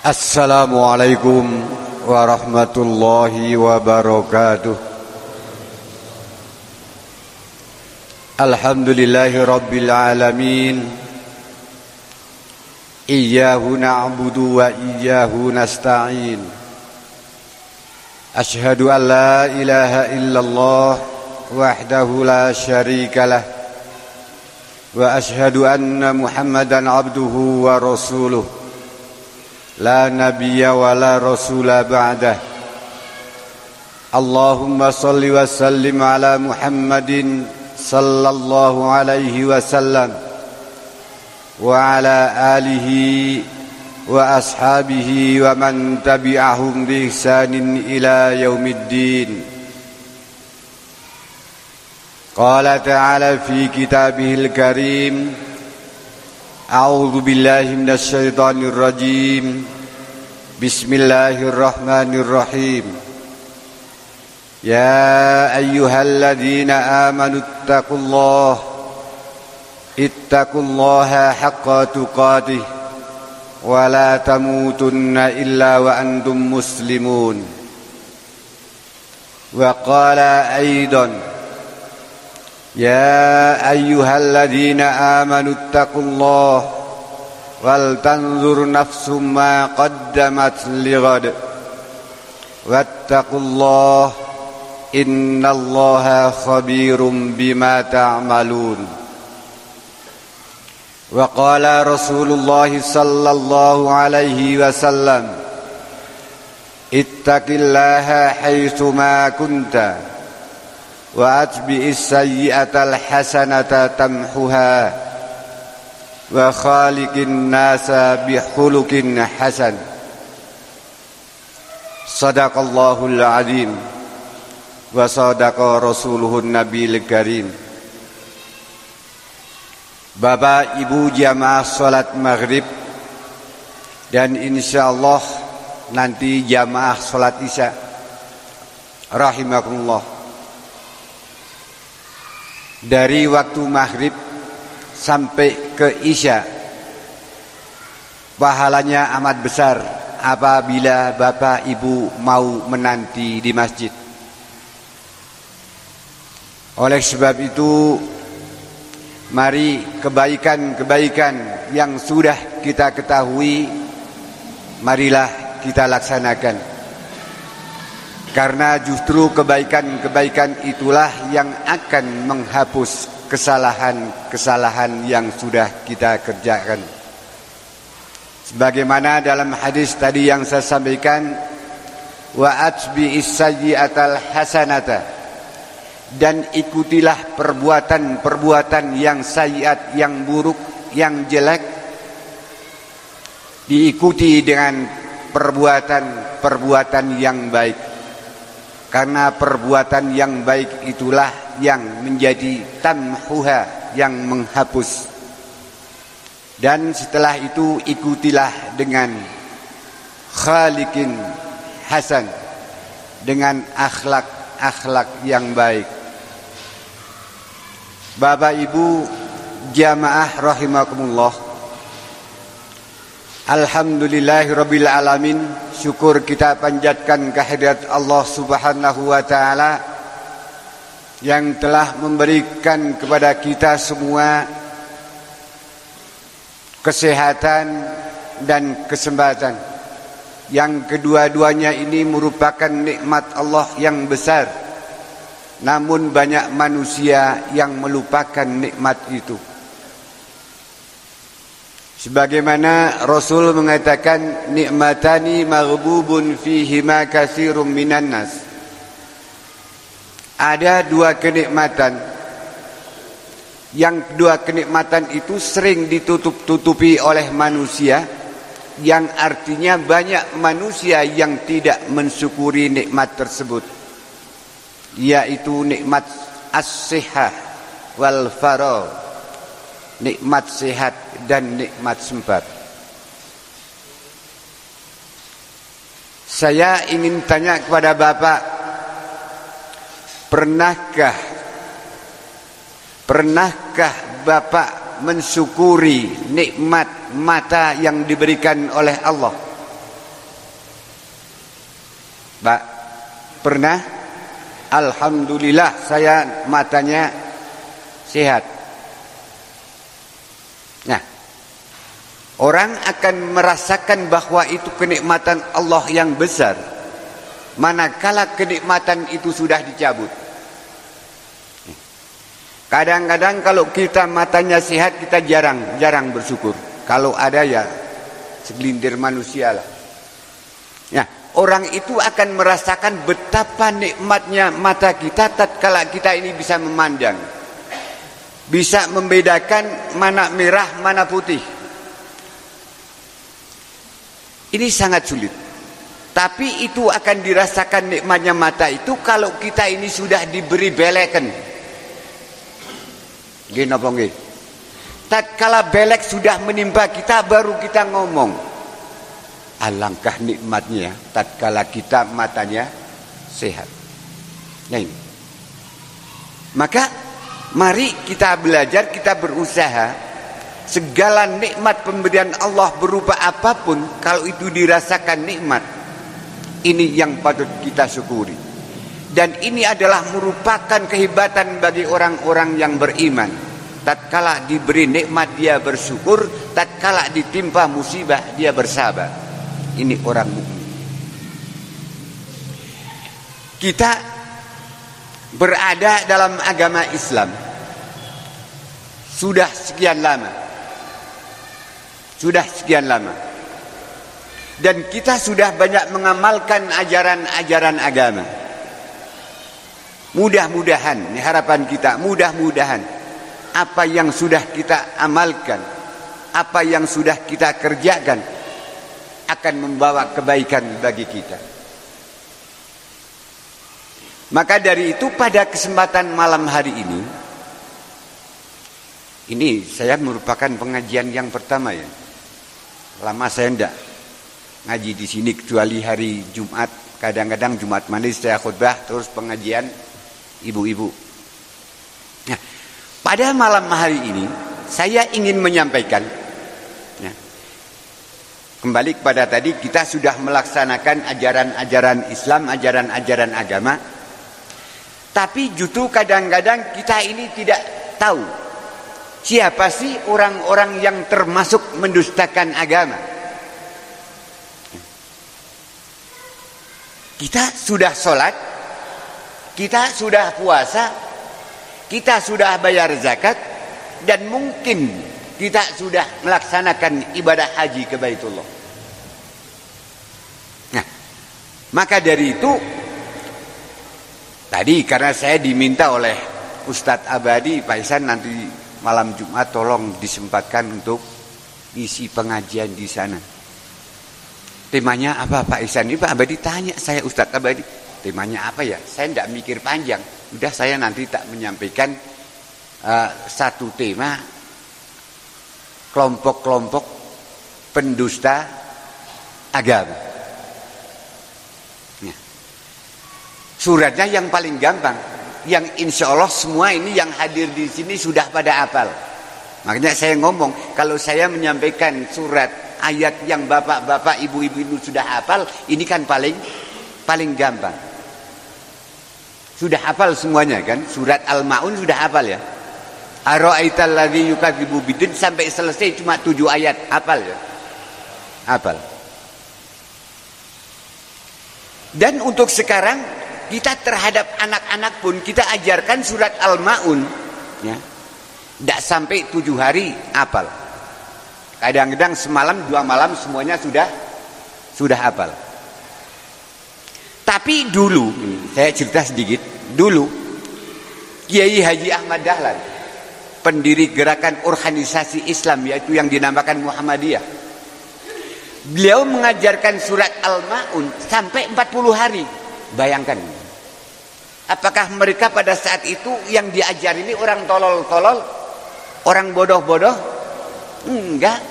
Assalamualaikum warahmatullahi wabarakatuh. Alhamdulillahi rabbil alamin. Iyyahu na'budu wa iyyahu nasta'in. Ashhadu an la ilaha illallah wahdahu la syarika lah. Wa ashhadu anna Muhammadan abduhu wa rasuluh. La nabiyya wa la rasula ba'dah. Allahumma salli wa sallim ala Muhammadin sallallahu alaihi wasallam wa ala alihi wa ashabihi wa man tabi'ahum bi ihsanin ila yaumiddin. Qala ta'ala fi kitabihil karim. A'udzu billahi minasy syaithanir rajim. Bismillahirrahmanirrahim. Ya ayyuhalladzina amanu ittaqullaha haqqa tuqatih wa la tamutunna illa wa antum muslimun. Wa qala aidan Ya ayyuhalladzina amanu ittaqullaha wal tanzur nafsum ma qaddamat lighad wattaqullaha innallaha khabirum bima ta'malun. Wa qala Rasulullah sallallahu alaihi wasallam ittaqillaha haitsu ma kunta wa atbi'is sayyi'atal hasanata tamhuha wa khaliqin nasa bihulukin hasan. Sadaqallahul azim wa sadaqa rasuluhun nabiyil karim. Bapak Ibu jamaah salat maghrib dan insyaallah nanti jamaah salat isya rahimakumullah. Dari waktu maghrib sampai ke isya pahalanya amat besar apabila Bapak Ibu mau menanti di masjid. Oleh sebab itu, mari kebaikan-kebaikan yang sudah kita ketahui, marilah kita laksanakan. Karena justru kebaikan-kebaikan itulah yang akan menghapus kesalahan-kesalahan yang sudah kita kerjakan. Sebagaimana dalam hadis tadi yang saya sampaikan, wa atbi'is sayyi'atal hasanata, dan ikutilah perbuatan-perbuatan yang sayyi'at, yang buruk, yang jelek, diikuti dengan perbuatan-perbuatan yang baik. Karena perbuatan yang baik itulah yang menjadi tamhuha, yang menghapus. Dan setelah itu ikutilah dengan khaliqin hasan, dengan akhlak yang baik. Bapak Ibu jamaah rahimakumullah, alhamdulillahirabbil alamin. Syukur kita panjatkan kehadirat Allah Subhanahu wa taala yang telah memberikan kepada kita semua kesehatan dan kesempatan. Yang kedua-duanya ini merupakan nikmat Allah yang besar. Namun banyak manusia yang melupakan nikmat itu. Sebagaimana Rasul mengatakan, nikmatani maghdubun fihima katsirum minan nas. Ada dua kenikmatan. Yang dua kenikmatan itu sering ditutup-tutupi oleh manusia, yang artinya banyak manusia yang tidak mensyukuri nikmat tersebut, yaitu nikmat as-sihah wal faragh. Nikmat sehat dan nikmat sempat. Saya ingin tanya kepada Bapak, pernahkah Bapak mensyukuri nikmat mata yang diberikan oleh Allah? Pak, pernah? Alhamdulillah saya matanya sehat. Nah, orang akan merasakan bahwa itu kenikmatan Allah yang besar manakala kenikmatan itu sudah dicabut. Kadang-kadang kalau kita matanya sehat, kita jarang bersyukur. Kalau ada ya segelintir manusia lah. Nah, orang itu akan merasakan betapa nikmatnya mata kita tatkala kita ini bisa memandang, bisa membedakan mana merah mana putih. Ini sangat sulit. Tapi itu akan dirasakan nikmatnya mata itu kalau kita ini sudah diberi belekan. Gini apa nggih? Tatkala belek sudah menimpa kita, baru kita ngomong, alangkah nikmatnya tatkala kita matanya sehat. Nah ini. Maka mari kita belajar, kita berusaha. Segala nikmat pemberian Allah berupa apapun, kalau itu dirasakan nikmat, ini yang patut kita syukuri. Dan ini adalah merupakan kehebatan bagi orang-orang yang beriman. Tatkala diberi nikmat dia bersyukur, tatkala ditimpa musibah dia bersabar. Ini orang mukmin. Kita berada dalam agama Islam sudah sekian lama. Dan kita sudah banyak mengamalkan ajaran-ajaran agama. Mudah-mudahan, ini harapan kita, mudah-mudahan apa yang sudah kita amalkan, apa yang sudah kita kerjakan akan membawa kebaikan bagi kita. Maka dari itu pada kesempatan malam hari ini saya merupakan pengajian yang pertama ya. Lama saya enggak ngaji di sini kecuali hari Jumat. Kadang-kadang Jumat manis saya khutbah, terus pengajian ibu-ibu. Nah, pada malam hari ini saya ingin menyampaikan ya, kembali kepada tadi, kita sudah melaksanakan ajaran-ajaran Islam, ajaran-ajaran agama. Tapi justru kadang-kadang kita ini tidak tahu siapa sih orang-orang yang termasuk mendustakan agama. Kita sudah sholat, kita sudah puasa, kita sudah bayar zakat, dan mungkin kita sudah melaksanakan ibadah haji ke Baitullah. Nah, maka dari itu tadi karena saya diminta oleh Ustadz Abadi, Pak Ihsan nanti malam Jumat tolong disempatkan untuk isi pengajian di sana. Temanya apa Pak Ihsan? Ini Pak Abadi tanya saya, Ustadz Abadi, temanya apa ya? Saya tidak mikir panjang. Udah saya nanti tak menyampaikan satu tema, kelompok-kelompok pendusta agama. Ya. Suratnya yang paling gampang, yang insya Allah semua ini yang hadir di sini sudah pada hafal. Makanya saya ngomong, kalau saya menyampaikan surat ayat yang bapak-bapak, ibu-ibu itu sudah hafal, ini kan paling gampang. Sudah hafal semuanya kan? Surat Al-Ma'un sudah hafal ya. Ara'aital ladzi yukadzibu biddin sampai selesai cuma 7 ayat, hafal ya. Hafal. Dan untuk sekarang kita terhadap anak-anak pun kita ajarkan surat Al-Ma'un ya. Tidak sampai 7 hari hafal. Kadang-kadang semalam 2 malam semuanya sudah hafal. Tapi dulu, saya cerita sedikit, dulu Kiai Haji Ahmad Dahlan, pendiri gerakan organisasi Islam yaitu yang dinamakan Muhammadiyah, beliau mengajarkan surat Al-Ma'un sampai 40 hari. Bayangkan, apakah mereka pada saat itu yang diajar ini orang tolol-tolol, orang bodoh-bodoh? Enggak.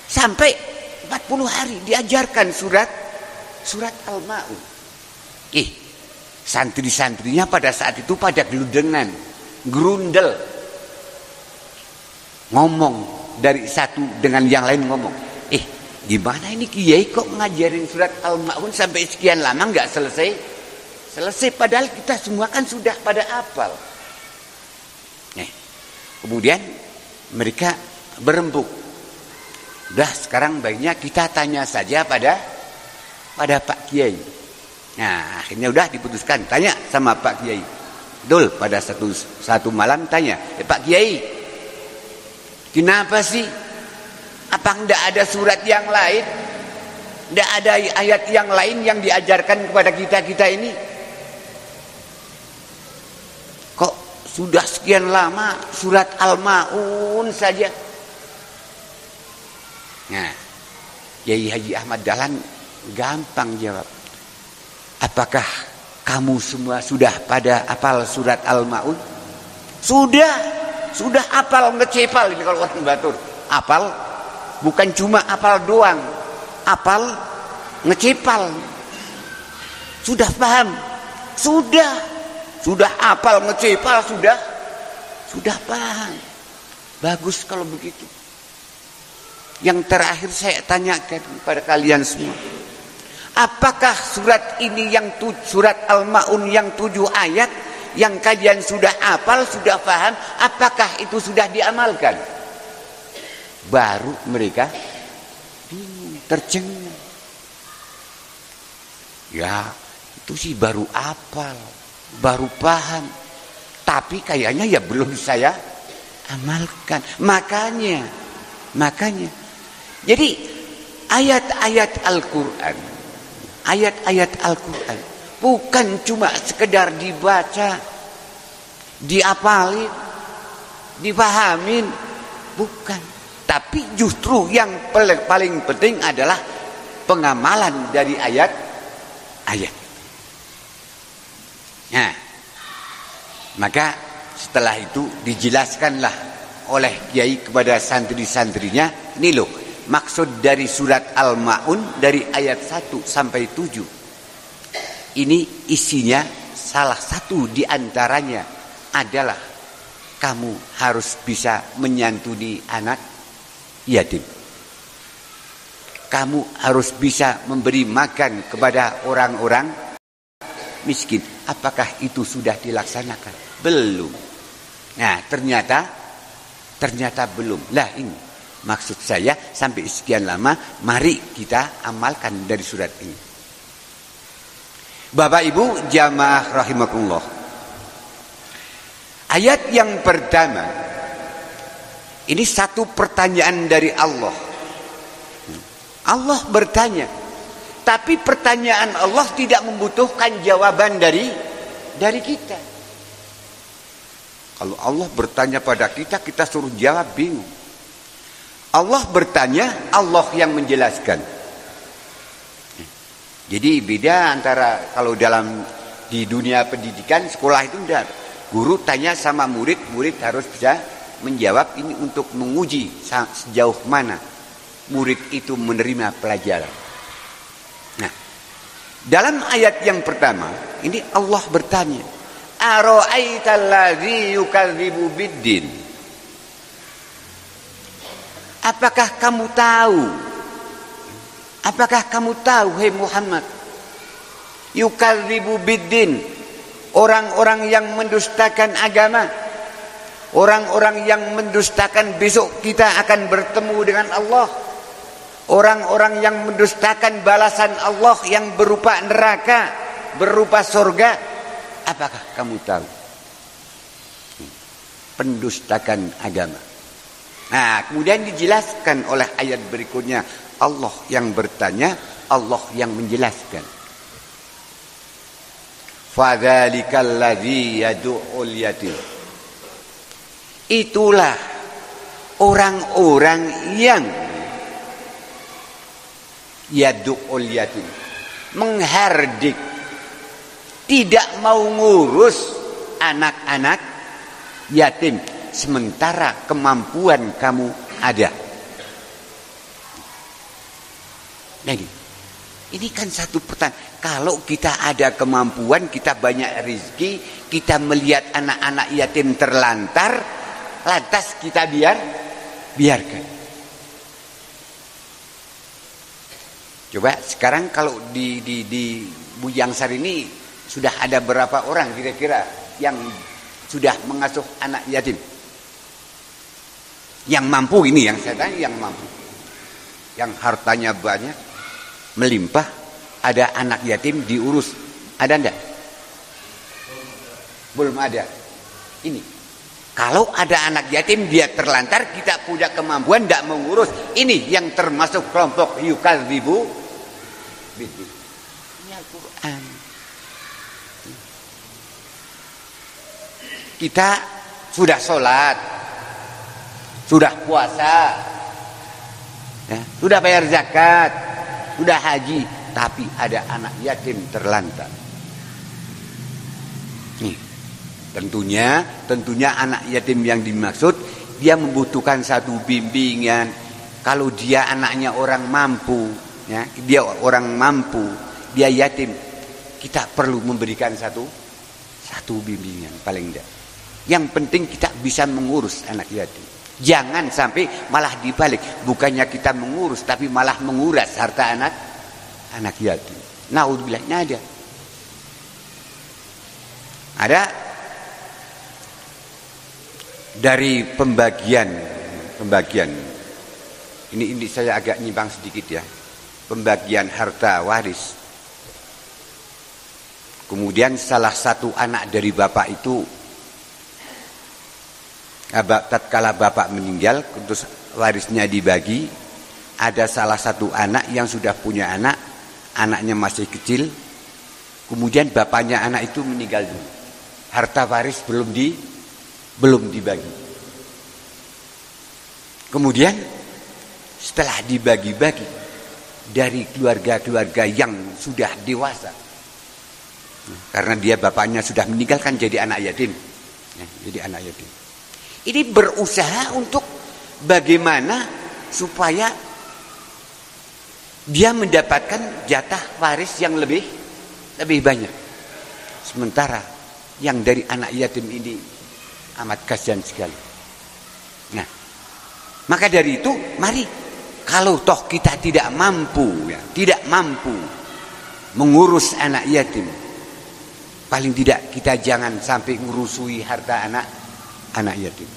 Sampai 40 hari diajarkan surat Al-Ma'un. Santri-santrinya pada saat itu pada geludengan, gerundel, ngomong dari satu dengan yang lain ngomong, Gimana ini kiai kok ngajarin surat Al-Ma'un sampai sekian lama nggak selesai, padahal kita semua kan sudah pada hafal. Kemudian mereka berembuk. Udah, sekarang baiknya kita tanya saja pada Pak Kiai. Nah, akhirnya udah diputuskan, tanya sama Pak Kiai. Betul, pada satu malam tanya, Pak Kiai, kenapa sih? Apa enggak ada surat yang lain? Enggak ada ayat yang lain yang diajarkan kepada kita ini? Kok sudah sekian lama surat Al-Ma'un saja? Nah, Kiai Haji Ahmad Dahlan gampang jawab. Apakah kamu semua sudah pada hafal surat Al-Ma'un? Sudah hafal, ngecepal ini kalau orang Batur. Hafal bukan cuma hafal doang, hafal ngecepal. Sudah paham? Sudah hafal ngecepal, sudah paham. Bagus kalau begitu. Yang terakhir saya tanyakan kepada kalian semua, apakah surat ini surat Al-Ma'un yang 7 ayat yang kalian sudah hafal, sudah paham, apakah itu sudah diamalkan? Baru mereka bingung, tercengang. Ya, itu sih baru hafal, baru paham, tapi kayaknya ya belum saya amalkan. Makanya jadi ayat-ayat Al-Quran bukan cuma sekedar dibaca, diapalin, dipahamin, bukan. Tapi justru yang paling penting adalah pengamalan dari ayat. Nah, maka setelah itu dijelaskanlah oleh kiai kepada santri-santrinya, ini loh maksud dari surat Al-Ma'un dari ayat 1 sampai 7. Ini isinya salah satu di antaranya adalah kamu harus bisa menyantuni anak yatim. Kamu harus bisa memberi makan kepada orang-orang miskin. Apakah itu sudah dilaksanakan? Belum. Nah, ternyata belum. Lah ini maksud saya, sampai sekian lama mari kita amalkan dari surat ini. Bapak Ibu jamaah rahimakumullah. Ayat yang pertama ini satu pertanyaan dari Allah. Allah bertanya, tapi pertanyaan Allah tidak membutuhkan jawaban dari kita. Kalau Allah bertanya pada kita suruh jawab bingung. Allah bertanya, Allah yang menjelaskan. Jadi beda antara kalau di dunia pendidikan, sekolah itu enggak. Guru tanya sama murid harus bisa menjawab ini untuk menguji sejauh mana murid itu menerima pelajaran. Nah, dalam ayat yang pertama, ini Allah bertanya, ara'aital ladzi yukadzibu biddin. Apakah kamu tahu, hai Muhammad, yukadzibu biddin, orang-orang yang mendustakan agama, orang-orang yang mendustakan besok kita akan bertemu dengan Allah, orang-orang yang mendustakan balasan Allah yang berupa neraka, berupa surga. Apakah kamu tahu? Pendustakan agama. Nah, kemudian dijelaskan oleh ayat berikutnya, Allah yang bertanya, Allah yang menjelaskan. Fadzalikal ladzi yad'ul yatim. Itulah orang-orang yang yad'ul yatim, menghardik, tidak mau ngurus anak-anak yatim sementara kemampuan kamu ada. Nah, ini kan satu pertanyaan. Kalau kita ada kemampuan, kita banyak rezeki, kita melihat anak-anak yatim terlantar, lantas kita biarkan. Coba sekarang kalau di Bujangsar ini sudah ada berapa orang kira-kira yang sudah mengasuh anak yatim? Yang mampu ini, yang saya tanya yang mampu. Yang hartanya banyak, melimpah, ada anak yatim diurus. Ada enggak? Belum ada. Ini. Kalau ada anak yatim dia terlantar, kita punya kemampuan tidak mengurus. Ini yang termasuk kelompok yukadzibu biddin. Ini Al-Quran. Kita sudah sholat, sudah puasa, ya, sudah bayar zakat, sudah haji, tapi ada anak yatim terlantar. Nih, tentunya anak yatim yang dimaksud dia membutuhkan satu bimbingan. Kalau dia anaknya orang mampu, ya, dia orang mampu, dia yatim, kita perlu memberikan satu bimbingan paling tidak. Yang penting kita bisa mengurus anak yatim. Jangan sampai malah dibalik, bukannya kita mengurus tapi malah menguras harta anak yatim. Naudzubillah, ada dari pembagian ini saya agak nyimpang sedikit ya. Pembagian harta waris. Kemudian salah satu anak dari bapak itu tatkala bapak meninggal, terus warisnya dibagi, ada salah satu anak yang sudah punya anak, anaknya masih kecil, kemudian bapaknya anak itu meninggal dulu. Harta waris belum dibagi. Kemudian setelah dibagi-bagi dari keluarga-keluarga yang sudah dewasa, karena dia bapaknya sudah meninggalkan jadi anak yatim, jadi anak yatim. Ini berusaha untuk bagaimana supaya dia mendapatkan jatah waris yang lebih banyak. Sementara yang dari anak yatim ini amat kasihan sekali. Nah, maka dari itu mari, kalau toh kita tidak mampu mengurus anak yatim, paling tidak kita jangan sampai ngurusui harta anak yatim.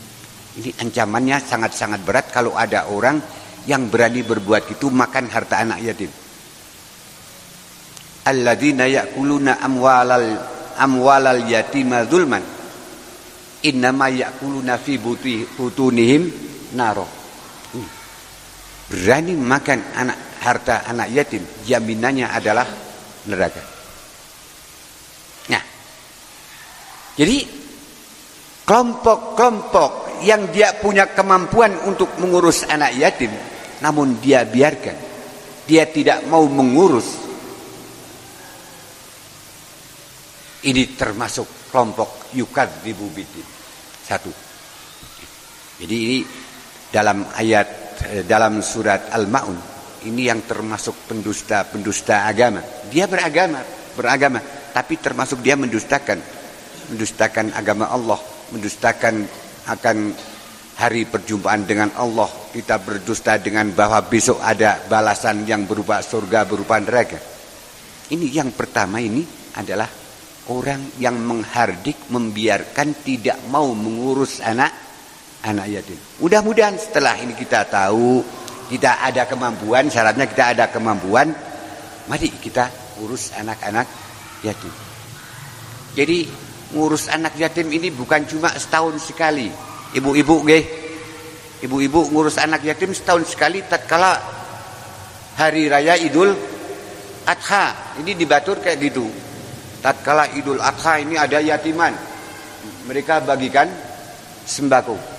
Ini ancamannya sangat-sangat berat kalau ada orang yang berani berbuat itu, makan harta anak yatim. Alladzina ya'kuluna amwalal yatima zulman innama ya'kuluna fi butunihim naro. Berani makan harta anak yatim, jaminannya adalah neraka. Nah, jadi kelompok-kelompok yang dia punya kemampuan untuk mengurus anak yatim, namun dia biarkan, dia tidak mau mengurus, ini termasuk kelompok yukadzibu biddin. Satu. Jadi ini dalam surat Al-Maun, ini yang termasuk pendusta agama. Dia beragama, tapi termasuk dia mendustakan agama Allah, mendustakan akan hari perjumpaan dengan Allah. Kita berdusta dengan bahwa besok ada balasan yang berupa surga, berupa neraka. Ini yang pertama, ini adalah orang yang menghardik, membiarkan, tidak mau mengurus anak yatim. Mudah-mudahan setelah ini kita tahu, kita ada kemampuan, syaratnya kita ada kemampuan, mari kita urus anak-anak yatim. Jadi ngurus anak yatim ini bukan cuma setahun sekali. Ibu-ibu ngurus anak yatim setahun sekali tatkala hari raya Idul Adha. Ini dibatur kayak gitu. Tatkala Idul Adha ini ada yatiman, mereka bagikan sembako.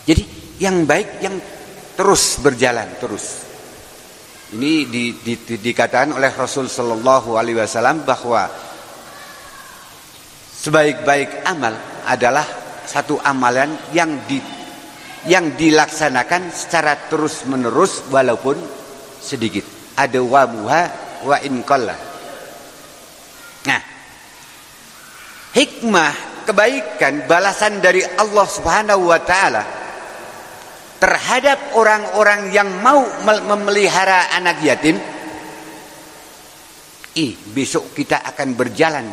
Jadi yang baik yang terus berjalan terus. Ini dikatakan oleh Rasul sallallahu alaihi wasallam bahwa sebaik-baik amal adalah satu amalan yang dilaksanakan secara terus-menerus walaupun sedikit. Ada wamuha wa in qalla. Nah, hikmah kebaikan balasan dari Allah Subhanahu wa taala terhadap orang-orang yang mau memelihara anak yatim, besok kita akan berjalan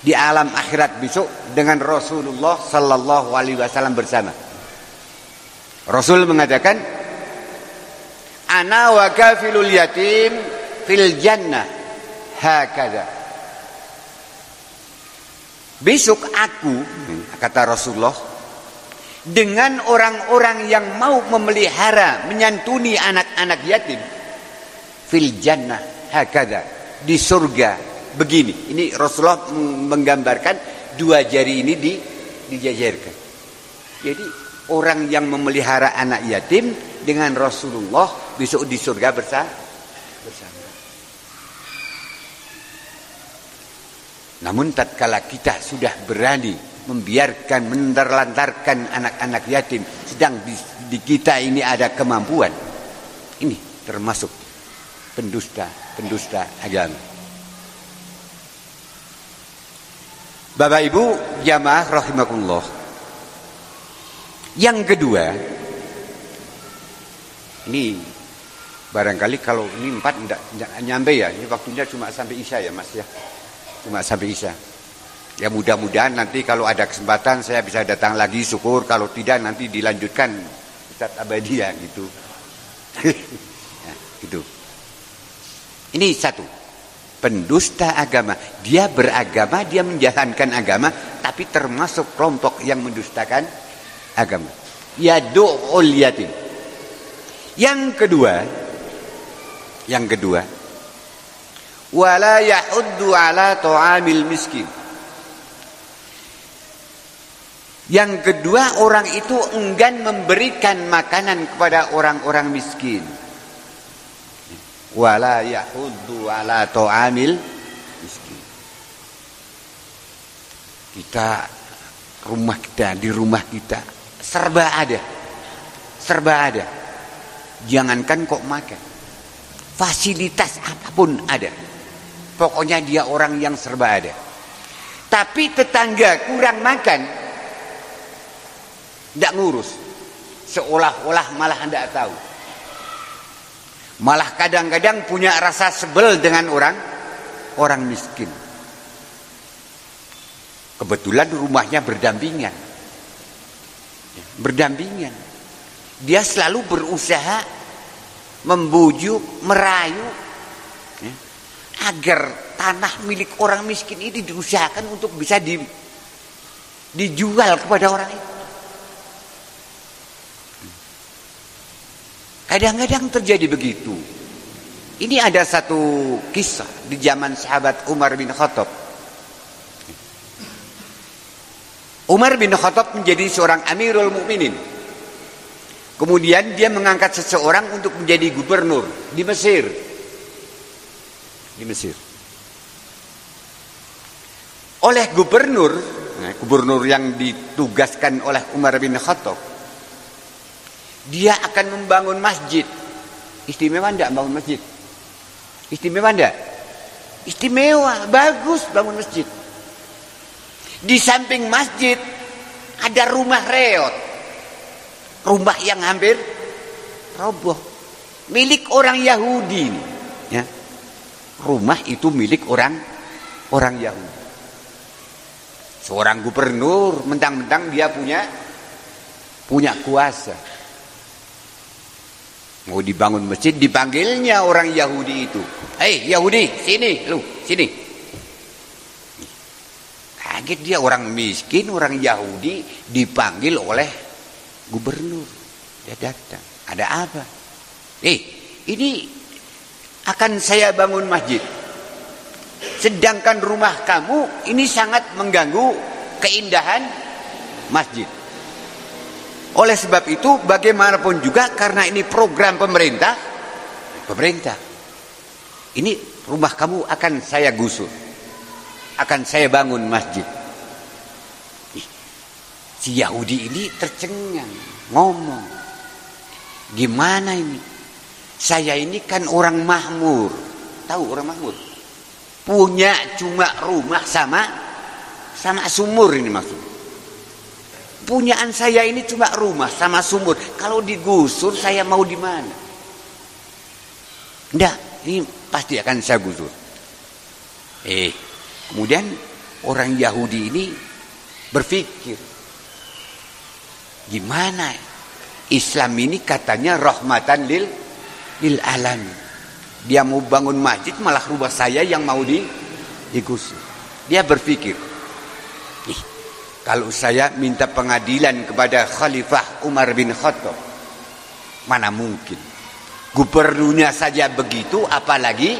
di alam akhirat besok dengan Rasulullah sallallahu alaihi wasallam bersama. Rasul mengatakan, ana wa kafilul yatim fil jannah hakadha. Besok aku, kata Rasulullah, dengan orang-orang yang mau memelihara, menyantuni anak-anak yatim, fil jannah hakadha, di surga begini. Ini Rasulullah menggambarkan dua jari ini dijajarkan. Jadi orang yang memelihara anak yatim dengan Rasulullah besok di surga bersama. Namun tatkala kita sudah berani membiarkan, menelantarkan anak-anak yatim, sedang di kita ini ada kemampuan, ini termasuk pendusta agama. Bapak Ibu jamaah rahimakumullah. Yang kedua, ini barangkali kalau ini 4 enggak nyampe ya, ini waktunya cuma sampai Isya ya Mas ya. Cuma sampai Isya. Ya mudah-mudahan nanti kalau ada kesempatan saya bisa datang lagi, syukur. Kalau tidak nanti dilanjutkan Ustaz Abadia gitu. Nah, gitu. Ini satu, pendusta agama. Dia beragama, dia menjalankan agama, tapi termasuk kelompok yang mendustakan agama. Yadu'ul yatim. Yang kedua, wala yahuddu ala ta'amil miskin. Yang kedua, orang itu enggan memberikan makanan kepada orang-orang miskin. Wala yahuddu ala ta'amil miskin. Di rumah kita serba ada. Jangankan kok makan, fasilitas apapun ada. Pokoknya dia orang yang serba ada. Tapi tetangga kurang makan, tidak ngurus. Seolah-olah malah tidak tahu. Malah kadang-kadang punya rasa sebel dengan orang miskin. Kebetulan rumahnya berdampingan. Dia selalu berusaha membujuk, merayu, agar tanah milik orang miskin ini diusahakan untuk bisa dijual kepada orang itu. Kadang-kadang terjadi begitu. Ini ada satu kisah di zaman sahabat Umar bin Khattab. Umar bin Khattab menjadi seorang Amirul Mukminin. Kemudian dia mengangkat seseorang untuk menjadi gubernur di Mesir. Oleh gubernur yang ditugaskan oleh Umar bin Khattab, dia akan membangun masjid. Istimewa enggak bangun masjid? Istimewa enggak? Istimewa, bagus bangun masjid. Di samping masjid ada rumah reot, rumah yang hampir roboh, milik orang Yahudi, ya. Rumah itu milik orang Yahudi. Seorang gubernur mentang-mentang dia punya kuasa. Mau dibangun masjid, dipanggilnya orang Yahudi itu. Hei Yahudi, sini. Kaget dia, orang miskin, orang Yahudi dipanggil oleh gubernur. Dia datang. Ada apa? Ini akan saya bangun masjid. Sedangkan rumah kamu ini sangat mengganggu keindahan masjid. Oleh sebab itu bagaimanapun juga, karena ini program pemerintah, ini rumah kamu akan saya gusur, akan saya bangun masjid. Si Yahudi ini tercengang, ngomong, gimana ini? Saya ini kan orang makmur, tahu orang makmur? Punya cuma rumah sama sumur, ini maksud. Punyaan saya ini cuma rumah sama sumur. Kalau digusur saya mau di mana? Enggak, ini pasti akan saya gusur. Kemudian orang Yahudi ini berpikir, gimana Islam ini katanya rahmatan lil alamin. Dia mau bangun masjid malah rumah saya yang mau digusur. Dia berpikir, kalau saya minta pengadilan kepada Khalifah Umar bin Khattab, mana mungkin. Gubernurnya saja begitu, apalagi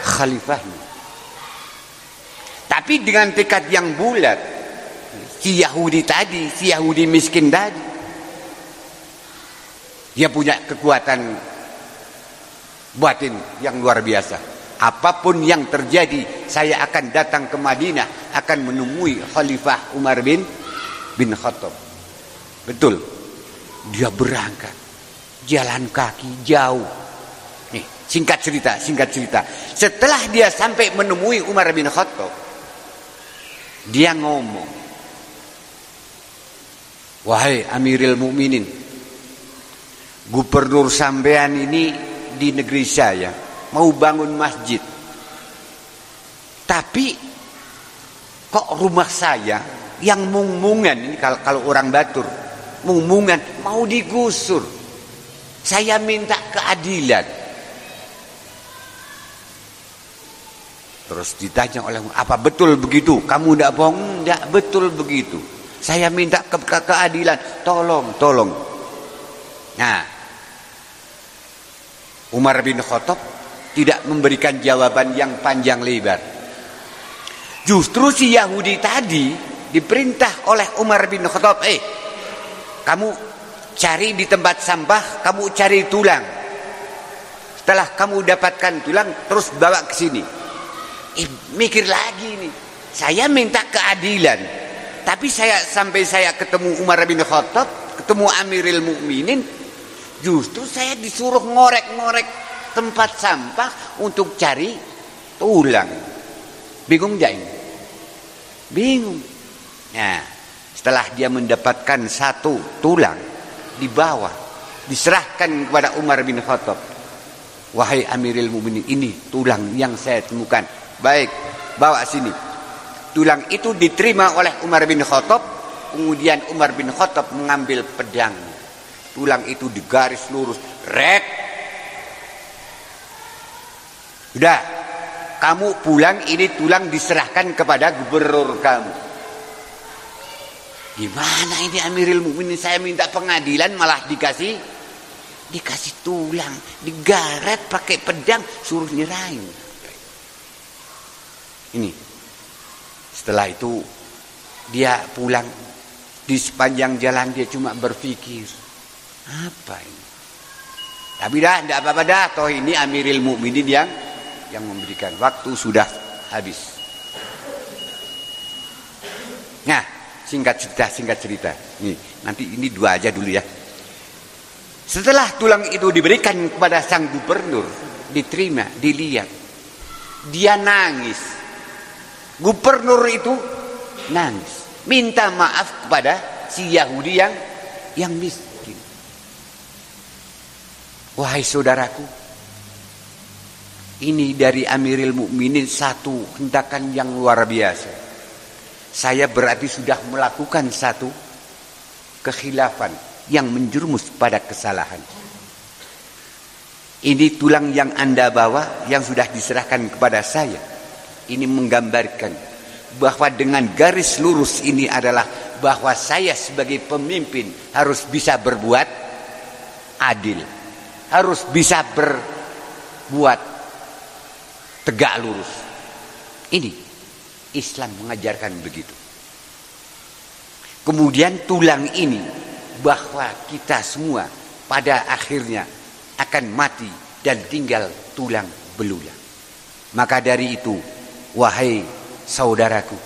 khalifahnya. Tapi dengan tekad yang bulat, si Yahudi miskin tadi, dia punya kekuatan batin yang luar biasa. Apapun yang terjadi, saya akan datang ke Madinah, akan menemui Khalifah Umar bin Khattab. Betul, dia berangkat jalan kaki jauh. Nih, singkat cerita. Setelah dia sampai menemui Umar bin Khattab, dia ngomong, wahai Amirul Mukminin, gubernur sampean ini di negeri saya mau bangun masjid, tapi kok rumah saya yang mungmungan ini, kalau orang Batur mungmungan mau digusur. Saya minta keadilan. Terus ditanya oleh, apa betul begitu? Kamu tidak bohong? Tidak betul begitu. Saya minta keadilan. Tolong. Nah, Umar bin Khattab tidak memberikan jawaban yang panjang lebar. Justru si Yahudi tadi diperintah oleh Umar bin Khattab, kamu cari di tempat sampah, kamu cari tulang. Setelah kamu dapatkan tulang, terus bawa ke sini. Mikir lagi nih, saya minta keadilan, tapi sampai saya ketemu Umar bin Khattab, ketemu Amirul Mukminin, justru saya disuruh ngorek-ngorek tempat sampah untuk cari tulang. Bingung gak ini? Bingung. Nah, setelah dia mendapatkan satu tulang, dibawa, diserahkan kepada Umar bin Khattab. Wahai Amirul Mukminin, ini tulang yang saya temukan. Baik, bawa sini. Tulang itu diterima oleh Umar bin Khattab. Kemudian Umar bin Khattab mengambil pedang. Tulang itu digaris lurus, rek. Udah, kamu pulang, ini tulang diserahkan kepada gubernur kamu. Gimana ini Amirul Mukminin, saya minta pengadilan malah dikasih tulang, digaret pakai pedang, suruh nyerahin. Ini. Setelah itu dia pulang, di sepanjang jalan dia cuma berpikir, apa ini? Tapi tidak apa-apa dah, toh ini Amirul Mukminin yang memberikan. Waktu sudah habis. Nah, singkat cerita. Nanti ini dua aja dulu ya. Setelah tulang itu diberikan kepada sang gubernur, diterima, dilihat, dia nangis. Gubernur itu nangis, minta maaf kepada si Yahudi yang miskin. Wahai saudaraku, ini dari Amirul Mukminin satu hentakan yang luar biasa. Saya berarti sudah melakukan satu kekhilafan yang menjerumus pada kesalahan. Ini tulang yang Anda bawa yang sudah diserahkan kepada saya. Ini menggambarkan bahwa dengan garis lurus ini adalah bahwa saya sebagai pemimpin harus bisa berbuat adil. Harus bisa berbuat tegak lurus. Ini Islam mengajarkan begitu. Kemudian tulang ini, bahwa kita semua pada akhirnya akan mati dan tinggal tulang belulang. Maka dari itu, wahai saudaraku,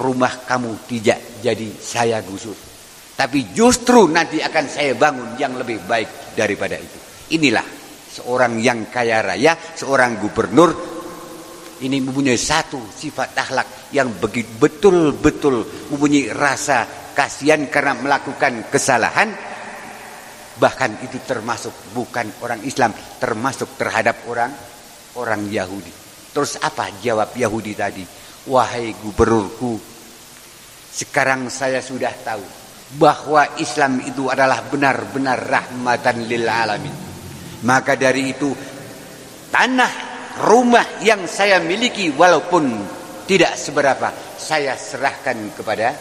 rumah kamu tidak jadi saya gusur, tapi justru nanti akan saya bangun yang lebih baik daripada itu. Inilah seorang yang kaya raya, seorang gubernur, ini mempunyai satu sifat akhlak yang betul-betul mempunyai rasa kasihan karena melakukan kesalahan, bahkan itu termasuk bukan orang Islam, termasuk terhadap orang Yahudi. Terus apa jawab Yahudi tadi? Wahai gubernurku, sekarang saya sudah tahu bahwa Islam itu adalah benar-benar rahmatan lil alamin. Maka dari itu, tanah rumah yang saya miliki walaupun tidak seberapa, saya serahkan kepada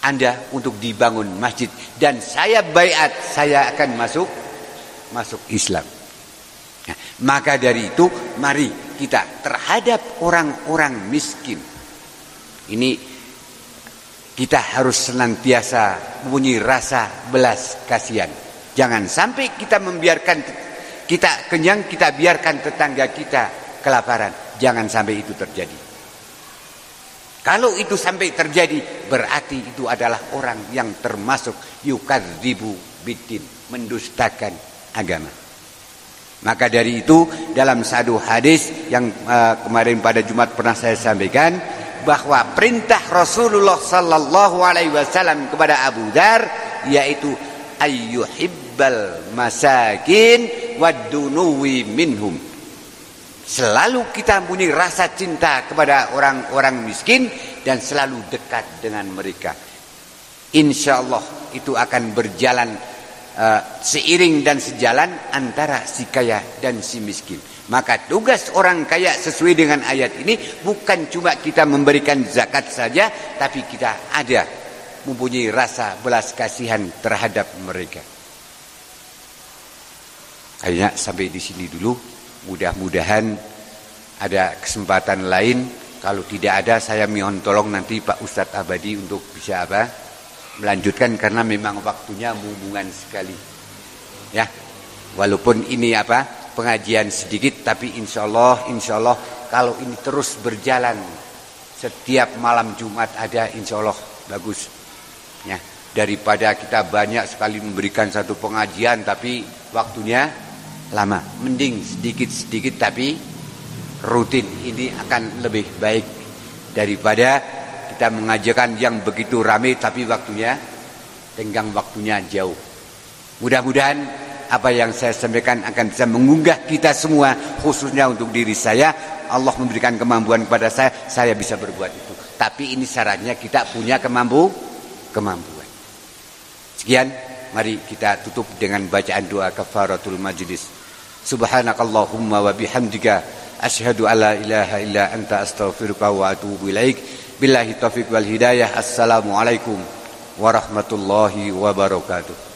Anda untuk dibangun masjid, dan saya baiat, saya akan masuk Islam. Nah, maka dari itu mari kita terhadap orang-orang miskin ini kita harus senantiasa mempunyai rasa belas kasihan. Jangan sampai kita membiarkan kita kenyang, kita biarkan tetangga kita kelaparan. Jangan sampai itu terjadi. Kalau itu sampai terjadi, berarti itu adalah orang yang termasuk yukadzibu biddin, mendustakan agama. Maka dari itu dalam satu hadis yang kemarin pada Jumat pernah saya sampaikan, bahwa perintah Rasulullah sallallahu alaihi wasallam kepada Abu Dzar yaitu ayyuhibbal masakin wadunuwi minhum. Selalu kita punya rasa cinta kepada orang-orang miskin dan selalu dekat dengan mereka. Insyaallah itu akan berjalan seiring dan sejalan antara si kaya dan si miskin. Maka tugas orang kaya sesuai dengan ayat ini bukan cuma kita memberikan zakat saja, tapi kita ada mempunyai rasa belas kasihan terhadap mereka. Kayaknya sampai di sini dulu. Mudah-mudahan ada kesempatan lain. Kalau tidak ada, saya mohon tolong nanti Pak Ustadz Abadi untuk bisa melanjutkan, karena memang waktunya hubungan sekali. Ya, walaupun ini pengajian sedikit, tapi insya Allah kalau ini terus berjalan setiap malam Jumat ada, insya Allah bagus. Ya, daripada kita banyak sekali memberikan satu pengajian tapi waktunya lama, mending sedikit-sedikit tapi rutin. Ini akan lebih baik daripada kita mengajarkan yang begitu ramai tapi waktunya tenggang, waktunya jauh. Mudah-mudahan apa yang saya sampaikan akan bisa mengunggah kita semua, khususnya untuk diri saya. Allah memberikan kemampuan kepada saya bisa berbuat itu. Tapi ini syaratnya kita punya kemampuan. Sekian, mari kita tutup dengan bacaan doa kafaratul majlis. Subhanakallahumma wa bihamdika asyhadu alla ilaha illa anta astaghfiruka wa atubu ilaik. Billahi taufiq wal hidayah. Assalamualaikum warahmatullahi wabarakatuh.